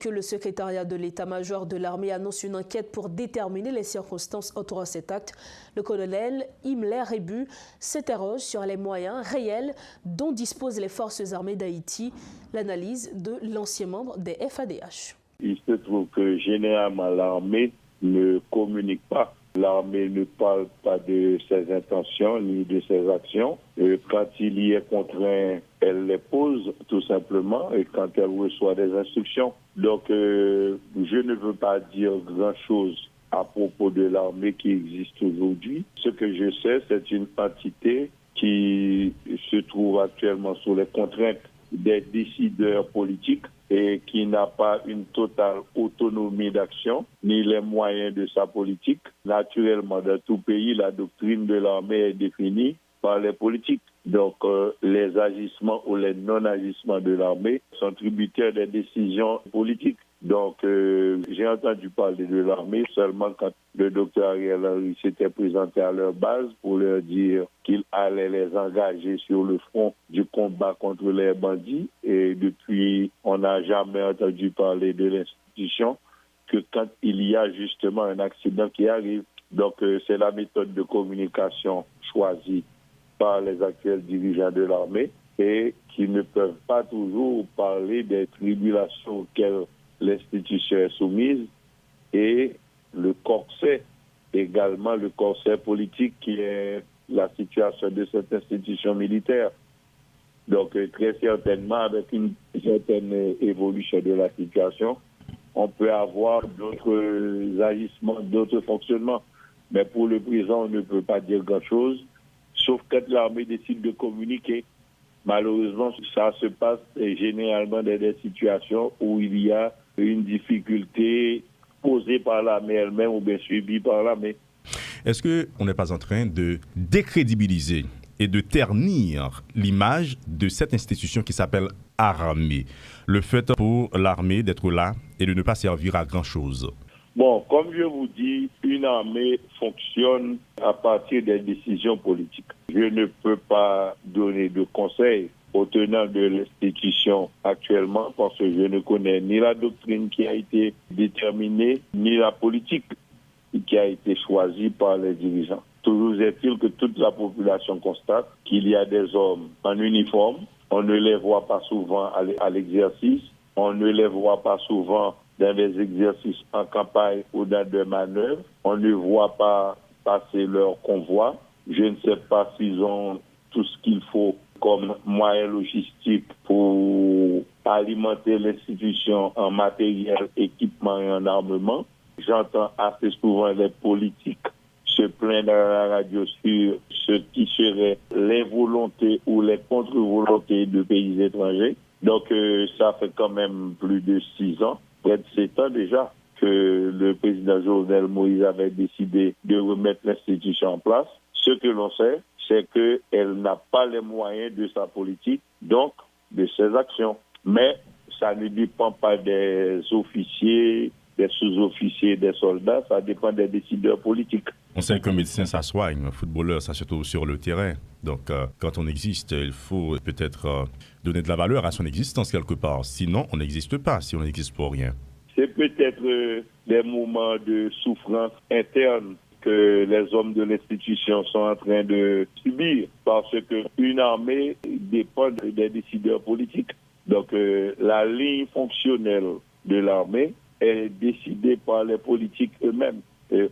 Que le secrétariat de l'état-major de l'armée annonce une enquête pour déterminer les circonstances entourant cet acte. Le colonel Himmler Rebu s'interroge sur les moyens réels dont disposent les forces armées d'Haïti. L'analyse de l'ancien membre des FADH. Il se trouve que généralement l'armée ne communique pas. L'armée ne parle pas de ses intentions ni de ses actions. Quand il y est contraint, elle les pose tout simplement et quand elle reçoit des instructions. Donc, je ne veux pas dire grand-chose à propos de l'armée qui existe aujourd'hui. Ce que je sais, c'est une entité qui se trouve actuellement sous les contraintes des décideurs politiques et qui n'a pas une totale autonomie d'action, ni les moyens de sa politique. Naturellement, dans tout pays, la doctrine de l'armée est définie par les politiques. Donc, les agissements ou les non-agissements de l'armée sont tributaires des décisions politiques. Donc, j'ai entendu parler de l'armée seulement quand le docteur Ariel Henry s'était présenté à leur base pour leur dire qu'il allait les engager sur le front du combat contre les bandits. Et depuis, on n'a jamais entendu parler de l'institution que quand il y a justement un accident qui arrive. Donc, c'est la méthode de communication choisie par les actuels dirigeants de l'armée et qui ne peuvent pas toujours parler des tribulations auxquelles l'institution est soumise et le corset, également le corset politique qui est la situation de cette institution militaire. Donc très certainement avec une certaine évolution de la situation, on peut avoir d'autres agissements, d'autres fonctionnements. Mais pour le présent, on ne peut pas dire grand-chose, sauf quand l'armée décide de communiquer. Malheureusement, ça se passe généralement dans des situations où il y a une difficulté posée par l'armée elle-même ou bien subie par l'armée. Est-ce qu'on n'est pas en train de décrédibiliser et de ternir l'image de cette institution qui s'appelle armée? Le fait pour l'armée d'être là et de ne pas servir à grand-chose. Bon, comme je vous dis, une armée fonctionne à partir des décisions politiques. Je ne peux pas donner de conseils aux tenants de l'institution actuellement parce que je ne connais ni la doctrine qui a été déterminée, ni la politique qui a été choisie par les dirigeants. Toujours est-il que toute la population constate qu'il y a des hommes en uniforme. On ne les voit pas souvent à l'exercice. On ne les voit pas souvent dans des exercices en campagne ou dans des manœuvres. On ne voit pas passer leur convoi. Je ne sais pas s'ils ont tout ce qu'il faut comme moyen logistique pour alimenter l'institution en matériel, équipement et en armement. J'entends assez souvent les politiques se plaindre à la radio sur ce qui serait les volontés ou les contre-volontés de pays étrangers. Donc ça fait quand même plus de 6 ans, près de 7 ans déjà, que le président Jovenel Moïse avait décidé de remettre l'institution en place. Ce que l'on sait, c'est qu'elle n'a pas les moyens de sa politique, donc de ses actions. Mais ça ne dépend pas des officiers, des sous-officiers, des soldats, ça dépend des décideurs politiques. On sait qu'un médecin, ça soigne, un footballeur, ça se trouve sur le terrain. Donc, quand on existe, il faut peut-être donner de la valeur à son existence quelque part. Sinon, on n'existe pas, si on n'existe pour rien. C'est peut-être des moments de souffrance interne que les hommes de l'institution sont en train de subir parce qu'une armée dépend des décideurs politiques. Donc, la ligne fonctionnelle de l'armée est décidée par les politiques eux-mêmes.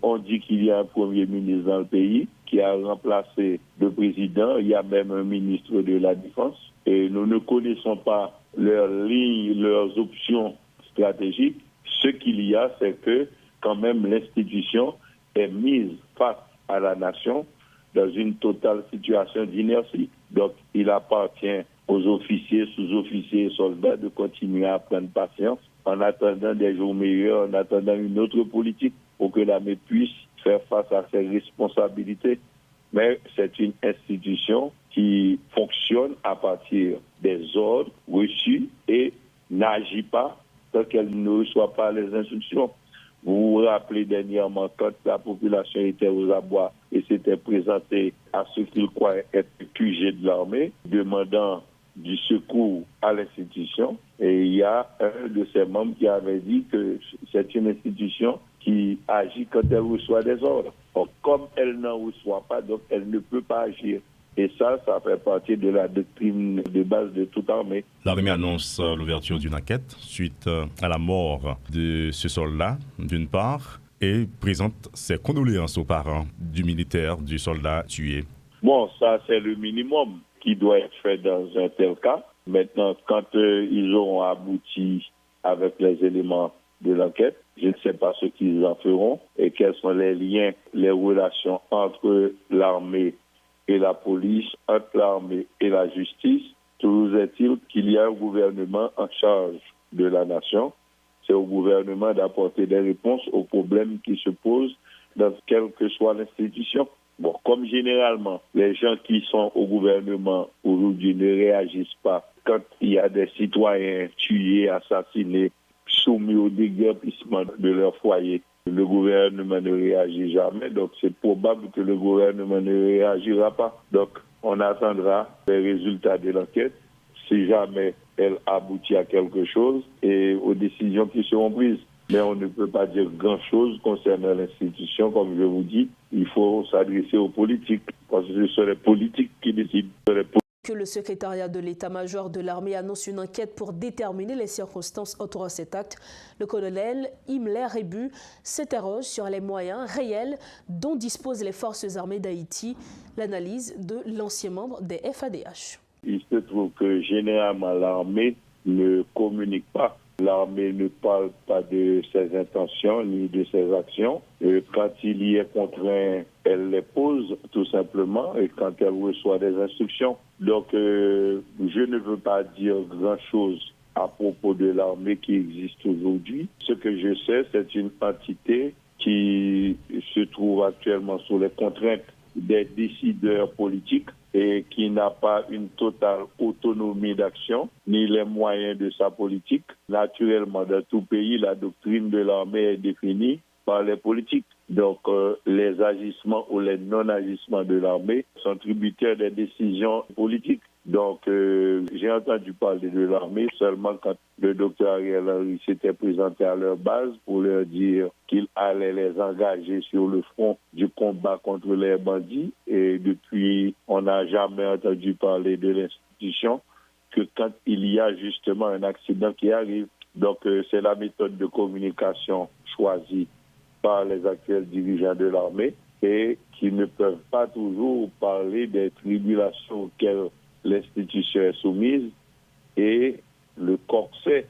On dit qu'il y a un premier ministre dans le pays qui a remplacé le président. Il y a même un ministre de la Défense. Et nous ne connaissons pas leurs lignes, leurs options stratégiques. Ce qu'il y a, c'est que quand même l'institution est mise face à la nation dans une totale situation d'inertie. Donc, il appartient aux officiers, sous-officiers et soldats de continuer à prendre patience en attendant des jours meilleurs, en attendant une autre politique pour que l'armée puisse faire face à ses responsabilités. Mais c'est une institution qui fonctionne à partir des ordres reçus et n'agit pas tant qu'elle ne reçoit pas les instructions. Vous vous rappelez dernièrement quand la population était aux abois et s'était présentée à ce qu'il croyait être QG de l'armée, demandant du secours à l'institution. Et il y a un de ses membres qui avait dit que c'est une institution qui agit quand elle reçoit des ordres. Donc, comme elle n'en reçoit pas, donc elle ne peut pas agir. Et ça fait partie de la doctrine de base de toute armée. L'armée annonce l'ouverture d'une enquête suite à la mort de ce soldat, d'une part, et présente ses condoléances aux parents du militaire, du soldat tué. Bon, ça c'est le minimum qui doit être fait dans un tel cas. Maintenant, quand ils auront abouti avec les éléments de l'enquête, je ne sais pas ce qu'ils en feront et quels sont les liens, les relations entre l'armée et la police, entre l'armée et la justice. Toujours est-il qu'il y a un gouvernement en charge de la nation. C'est au gouvernement d'apporter des réponses aux problèmes qui se posent dans quelle que soit l'institution. Bon, comme généralement, les gens qui sont au gouvernement aujourd'hui ne réagissent pas quand il y a des citoyens tués, assassinés, soumis au déguerpissement de leur foyer. Le gouvernement ne réagit jamais, donc c'est probable que le gouvernement ne réagira pas. Donc, on attendra les résultats de l'enquête, si jamais elle aboutit à quelque chose, et aux décisions qui seront prises. Mais on ne peut pas dire grand-chose concernant l'institution, comme je vous dis. Il faut s'adresser aux politiques, parce que ce sont les politiques qui décident. Que le secrétariat de l'état-major de l'armée annonce une enquête pour déterminer les circonstances autour de cet acte. Le colonel Himmler Rebu s'interroge sur les moyens réels dont disposent les forces armées d'Haïti. L'analyse de l'ancien membre des FADH. Il se trouve que généralement l'armée ne communique pas. L'armée ne parle pas de ses intentions ni de ses actions. Quand il y est contraint, elle les pose tout simplement et quand elle reçoit des instructions. Donc, je ne veux pas dire grand-chose à propos de l'armée qui existe aujourd'hui. Ce que je sais, c'est une entité qui se trouve actuellement sous les contraintes des décideurs politiques et qui n'a pas une totale autonomie d'action, ni les moyens de sa politique. Naturellement, dans tout pays, la doctrine de l'armée est définie par les politiques. Donc, les agissements ou les non-agissements de l'armée sont tributaires des décisions politiques. Donc, j'ai entendu parler de l'armée seulement quand le docteur Ariel Henry s'était présenté à leur base pour leur dire qu'il allait les engager sur le front du combat contre les bandits. Et depuis, on n'a jamais entendu parler de l'institution que quand il y a justement un accident qui arrive. Donc, c'est la méthode de communication choisie par les actuels dirigeants de l'armée et qui ne peuvent pas toujours parler des tribulations auxquelles l'institution est soumise et le corset,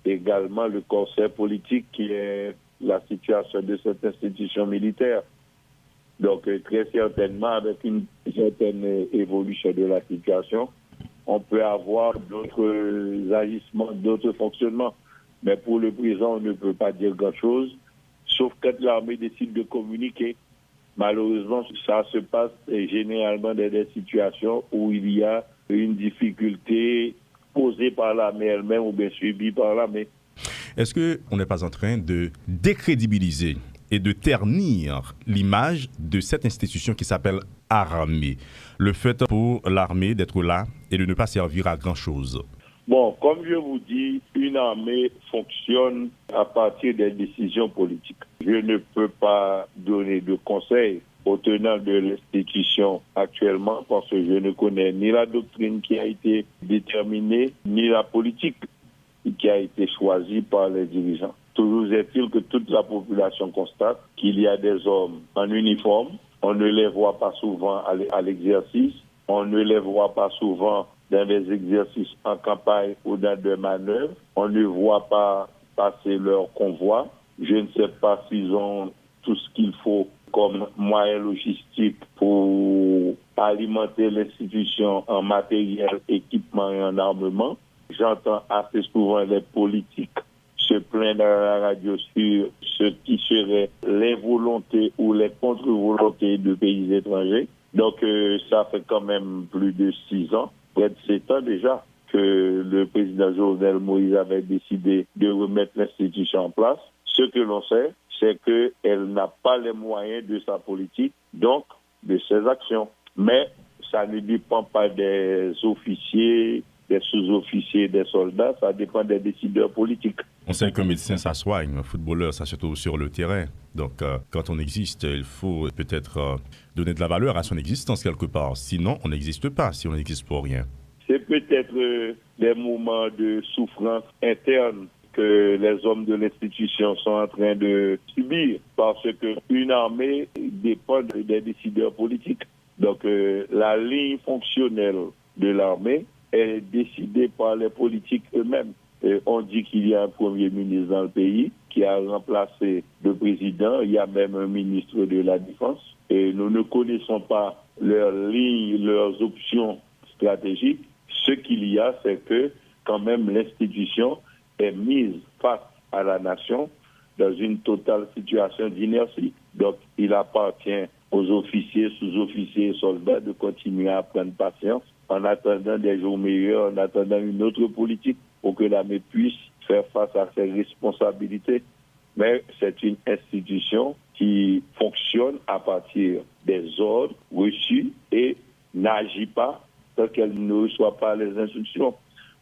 également le corset politique qui est la situation de cette institution militaire. Donc très certainement avec une certaine évolution de la situation, on peut avoir d'autres agissements, d'autres fonctionnements. Mais pour le présent, on ne peut pas dire grand-chose, sauf quand l'armée décide de communiquer. Malheureusement, ça se passe généralement dans des situations où il y a une difficulté posée par l'armée elle-même ou bien subie par l'armée. Est-ce qu'on n'est pas en train de décrédibiliser et de ternir l'image de cette institution qui s'appelle armée? Le fait pour l'armée d'être là et de ne pas servir à grand-chose. Bon, comme je vous dis, une armée fonctionne à partir des décisions politiques. Je ne peux pas donner de conseils aux tenants de l'institution actuellement parce que je ne connais ni la doctrine qui a été déterminée, ni la politique qui a été choisie par les dirigeants. Toujours est-il que toute la population constate qu'il y a des hommes en uniforme. On ne les voit pas souvent à l'exercice. On ne les voit pas souvent dans des exercices en campagne ou dans des manœuvres. On ne voit pas passer leur convoi. Je ne sais pas s'ils ont tout ce qu'il faut comme moyen logistique pour alimenter l'institution en matériel, équipement et en armement. J'entends assez souvent les politiques se plaindre à la radio sur ce qui serait les volontés ou les contre-volontés de pays étrangers. Donc ça fait quand même plus de 6 ans, près de 7 ans déjà, que le président Jovenel Moïse avait décidé de remettre l'institution en place. Ce que l'on sait, c'est qu'elle n'a pas les moyens de sa politique, donc de ses actions. Mais ça ne dépend pas des officiers des sous-officiers, des soldats, ça dépend des décideurs politiques. On sait qu'un médecin, ça soigne, un footballeur, ça se trouve sur le terrain. Donc, quand on existe, il faut peut-être donner de la valeur à son existence quelque part. Sinon, on n'existe pas, si on n'existe pour rien. C'est peut-être des moments de souffrance interne que les hommes de l'institution sont en train de subir, parce qu'une armée dépend des décideurs politiques. Donc, la ligne fonctionnelle de l'armée est décidée par les politiques eux-mêmes. Et on dit qu'il y a un premier ministre dans le pays qui a remplacé le président. Il y a même un ministre de la Défense. Et nous ne connaissons pas leurs lignes, leurs options stratégiques. Ce qu'il y a, c'est que quand même l'institution est mise face à la nation dans une totale situation d'inertie. Donc, il appartient aux officiers, sous-officiers et soldats de continuer à prendre patience en attendant des jours meilleurs, en attendant une autre politique pour que l'armée puisse faire face à ses responsabilités. Mais c'est une institution qui fonctionne à partir des ordres reçus et n'agit pas tant qu'elle ne reçoit pas les instructions.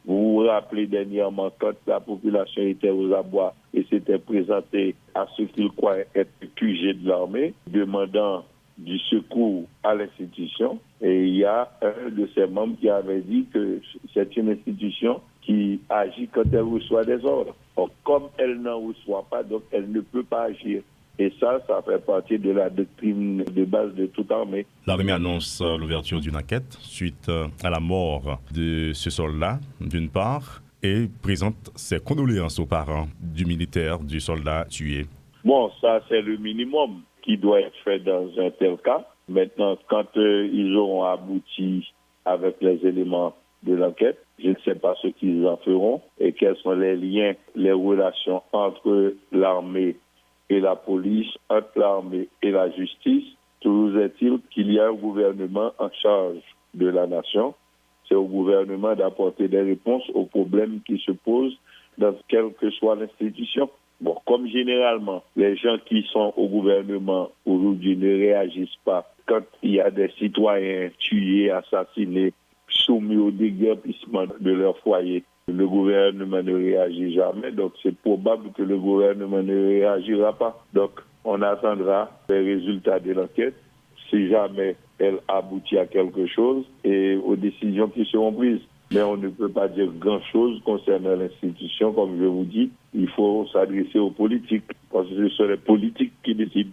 Vous vous rappelez dernièrement quand la population était aux abois et s'était présentée à ce qu'il croyait être QG de l'armée, demandant du secours à l'institution. Et il y a un de ses membres qui avait dit que c'est une institution qui agit quand elle reçoit des ordres. Or, comme elle n'en reçoit pas, donc elle ne peut pas agir. Et ça fait partie de la doctrine de base de toute armée. L'armée annonce l'ouverture d'une enquête suite à la mort de ce soldat, d'une part, et présente ses condoléances aux parents du militaire, du soldat tué. Bon, ça c'est le minimum qui doit être fait dans un tel cas. Maintenant, quand ils auront abouti avec les éléments de l'enquête, je ne sais pas ce qu'ils en feront et quels sont les liens, les relations entre l'armée et la police, entre l'armée et la justice. Toujours est-il qu'il y a un gouvernement en charge de la nation. C'est au gouvernement d'apporter des réponses aux problèmes qui se posent dans quelle que soit l'institution. Bon, comme généralement, les gens qui sont au gouvernement aujourd'hui ne réagissent pas quand il y a des citoyens tués, assassinés, soumis au déguerpissement de leur foyer. Le gouvernement ne réagit jamais, donc c'est probable que le gouvernement ne réagira pas. Donc, on attendra les résultats de l'enquête, si jamais elle aboutit à quelque chose, et aux décisions qui seront prises. Mais on ne peut pas dire grand-chose concernant l'institution, comme je vous dis. Il faut s'adresser aux politiques, parce que ce sont les politiques qui décident.